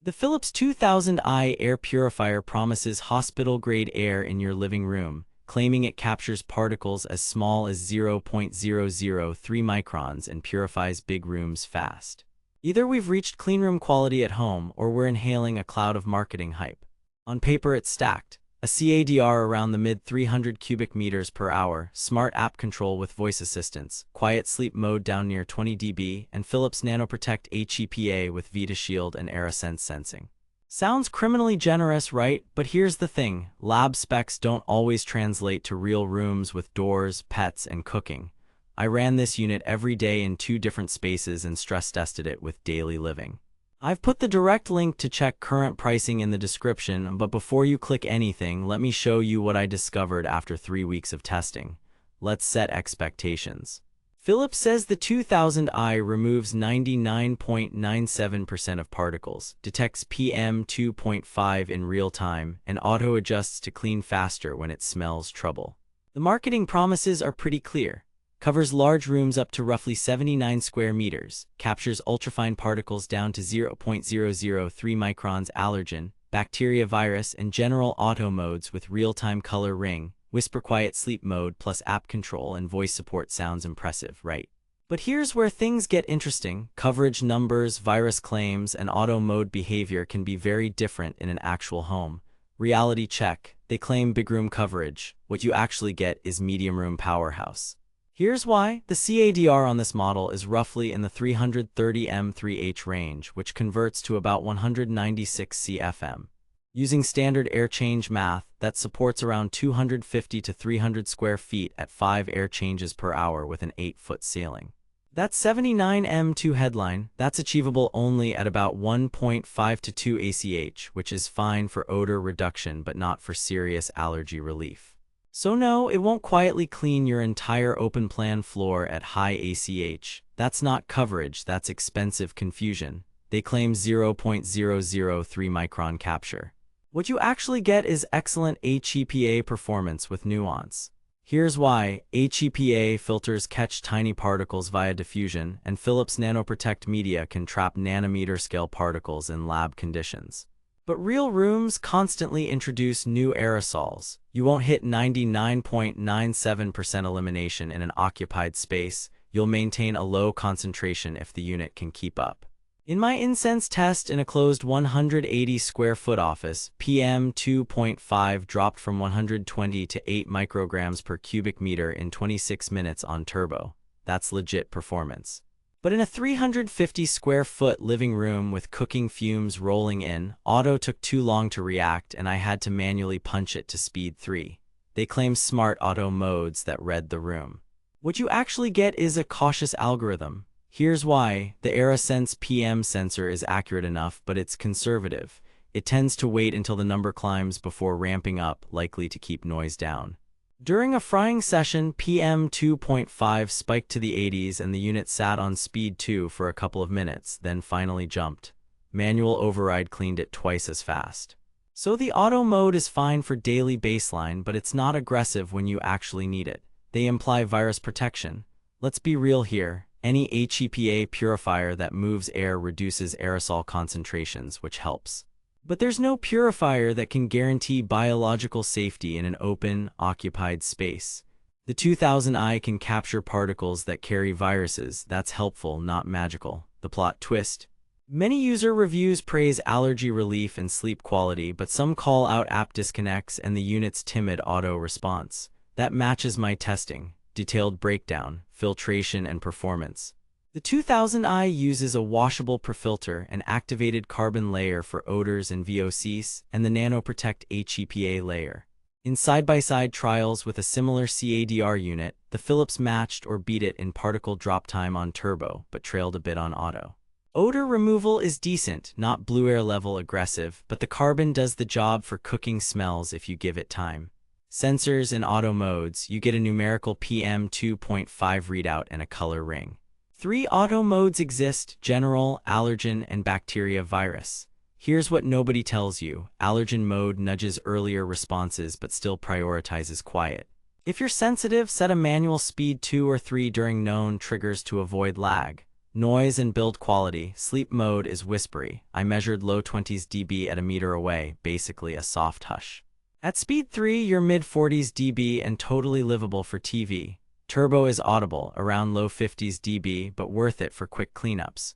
The Philips 2000i Air Purifier promises hospital-grade air in your living room, claiming it captures particles as small as 0.003 microns and purifies big rooms fast. Either we've reached cleanroom quality at home, or we're inhaling a cloud of marketing hype. On paper it's stacked. A CADR around the mid-300 cubic meters per hour, smart app control with voice assistance, quiet sleep mode down near 20 dB, and Philips NanoProtect HEPA with Vita Shield and AeraSense sensing. Sounds criminally generous, right? But here's the thing, lab specs don't always translate to real rooms with doors, pets, and cooking. I ran this unit every day in 2 different spaces and stress tested it with daily living. I've put the direct link to check current pricing in the description, but before you click anything, let me show you what I discovered after 3 weeks of testing. Let's set expectations. Philips says the 2000i removes 99.97% of particles, detects PM2.5 in real time, and auto-adjusts to clean faster when it smells trouble. The marketing promises are pretty clear. Covers large rooms up to roughly 79 square meters, captures ultrafine particles down to 0.003 microns, allergen, bacteria, virus, and general auto modes with real-time color ring, whisper quiet sleep mode plus app control and voice support. Sounds impressive, right? But here's where things get interesting. Coverage numbers, virus claims, and auto mode behavior can be very different in an actual home. Reality check. They claim big room coverage. What you actually get is medium room powerhouse. Here's why. The CADR on this model is roughly in the 330 m3H range, which converts to about 196 CFM. Using standard air change math, that supports around 250 to 300 square feet at 5 air changes per hour with an 8-foot ceiling. That's 79 m2 headline. That's achievable only at about 1.5 to 2 ACH, which is fine for odor reduction but not for serious allergy relief. So no, it won't quietly clean your entire open-plan floor at high ACH. That's not coverage, that's expensive confusion. They claim 0.003 micron capture. What you actually get is excellent HEPA performance with nuance. Here's why. HEPA filters catch tiny particles via diffusion, and Philips NanoProtect media can trap nanometer-scale particles in lab conditions. But real rooms constantly introduce new aerosols. You won't hit 99.97% elimination in an occupied space. You'll maintain a low concentration if the unit can keep up. In my incense test in a closed 180 square foot office, PM2.5 dropped from 120 to 8 micrograms per cubic meter in 26 minutes on turbo. That's legit performance. But in a 350 square foot living room with cooking fumes rolling in, auto took too long to react and I had to manually punch it to speed 3. They claim smart auto modes that read the room. What you actually get is a cautious algorithm. Here's why. The AeraSense PM sensor is accurate enough, but it's conservative. It tends to wait until the number climbs before ramping up, likely to keep noise down. During a frying session, PM2.5 spiked to the 80s and the unit sat on speed 2 for a couple of minutes, then finally jumped. Manual override cleaned it twice as fast. So the auto mode is fine for daily baseline, but it's not aggressive when you actually need it. They imply virus protection. Let's be real here. Any HEPA purifier that moves air reduces aerosol concentrations, which helps. But there's no purifier that can guarantee biological safety in an open, occupied space. The 2000i can capture particles that carry viruses. That's helpful, not magical. The plot twist. Many user reviews praise allergy relief and sleep quality, but some call out app disconnects and the unit's timid auto response. That matches my testing, detailed breakdown, filtration, and performance. The 2000i uses a washable per-filter and activated carbon layer for odors and VOCs, and the NanoProtect HEPA layer. In side-by-side trials with a similar CADR unit, the Philips matched or beat it in particle drop time on turbo, but trailed a bit on auto. Odor removal is decent, not Blue Air level aggressive, but the carbon does the job for cooking smells if you give it time. Sensors and auto modes, you get a numerical PM2.5 readout and a color ring. 3 auto modes exist: general, allergen, and bacteria virus. Here's what nobody tells you. Allergen mode nudges earlier responses but still prioritizes quiet. If you're sensitive, set a manual speed 2 or 3 during known triggers to avoid lag. Noise and build quality. Sleep mode is whispery. I measured low 20s dB at a meter away, basically a soft hush. At speed 3, you're mid-40s dB and totally livable for TV. Turbo is audible, around low 50s dB, but worth it for quick cleanups.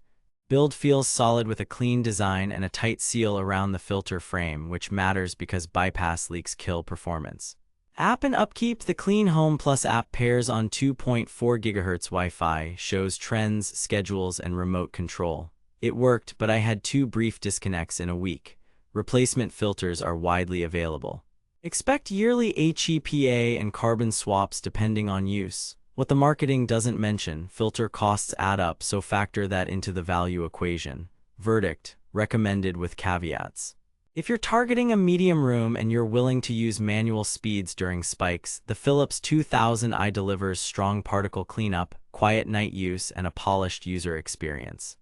Build feels solid with a clean design and a tight seal around the filter frame, which matters because bypass leaks kill performance. App and upkeep. The Clean Home Plus app pairs on 2.4 GHz Wi-Fi, shows trends, schedules, and remote control. It worked, but I had 2 brief disconnects in a week. Replacement filters are widely available. Expect yearly HEPA and carbon swaps depending on use. What the marketing doesn't mention, filter costs add up, so factor that into the value equation. Verdict: recommended with caveats. If you're targeting a medium room and you're willing to use manual speeds during spikes, the Philips 2000i delivers strong particle cleanup, quiet night use, and a polished user experience.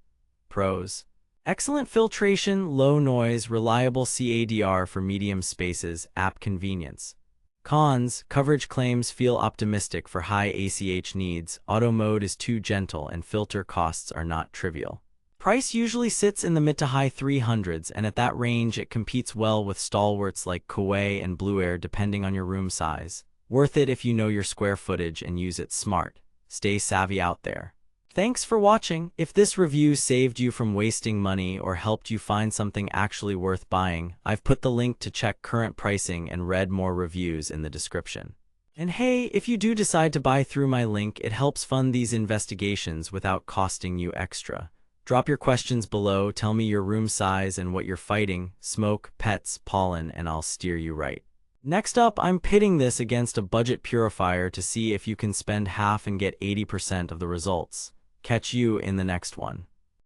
Pros: excellent filtration, low noise, reliable CADR for medium spaces, app convenience. Cons: coverage claims feel optimistic for high ACH needs, auto mode is too gentle, and filter costs are not trivial. Price usually sits in the mid to high 300s, and at that range it competes well with stalwarts like Kowei and Blue Air depending on your room size. Worth it if you know your square footage and use it smart. Stay savvy out there. Thanks for watching. If this review saved you from wasting money or helped you find something actually worth buying, I've put the link to check current pricing and read more reviews in the description. And hey, if you do decide to buy through my link, it helps fund these investigations without costing you extra. Drop your questions below, tell me your room size and what you're fighting, smoke, pets, pollen, and I'll steer you right. Next up, I'm pitting this against a budget purifier to see if you can spend half and get 80% of the results. Catch you in the next one.